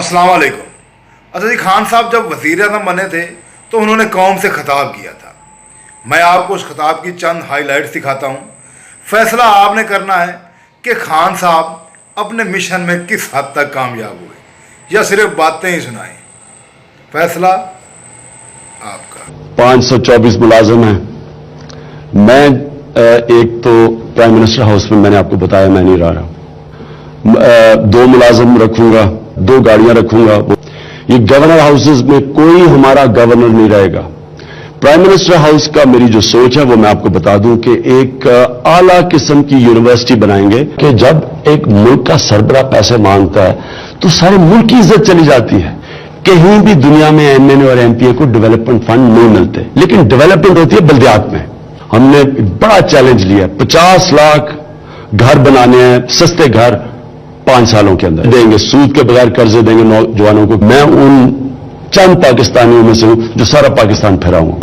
अस्सलाम वालेकुम। अच्छा जी, खान साहब जब वज़ीर आज़म बने थे तो उन्होंने कौम से खिताब किया था। मैं आपको उस खिताब की चंद हाईलाइट्स दिखाता हूँ। फैसला आपने करना है कि खान साहब अपने मिशन में किस हद तक कामयाब हुए या सिर्फ बातें ही सुनाएं। फैसला आपका। 524 मुलाजिम हैं। मैं एक तो प्राइम मिनिस्टर हाउस में मैंने आपको बताया मैं नहीं रहा। 2 मुलाजिम रखूंगा, 2 गाड़ियां रखूंगा। ये गवर्नर हाउसेस में कोई हमारा गवर्नर नहीं रहेगा। प्राइम मिनिस्टर हाउस का मेरी जो सोच है वो मैं आपको बता दूं कि एक आला किस्म की यूनिवर्सिटी बनाएंगे कि जब एक मुल्क का सरबरा पैसे मांगता है तो सारे मुल्क की इज्जत चली जाती है। कहीं भी दुनिया में एमएनए और एमपीए को डेवलपमेंट फंड नहीं मिलते, लेकिन डेवलपमेंट होती है बल्दियात में। हमने बड़ा चैलेंज लिया, 50 लाख घर बनाने हैं, सस्ते घर 5 सालों के अंदर देंगे, सूद के बगैर कर्जे देंगे नौजवानों को। मैं उन चंद पाकिस्तानियों में से हूं जो सारा पाकिस्तान फिरा हूं।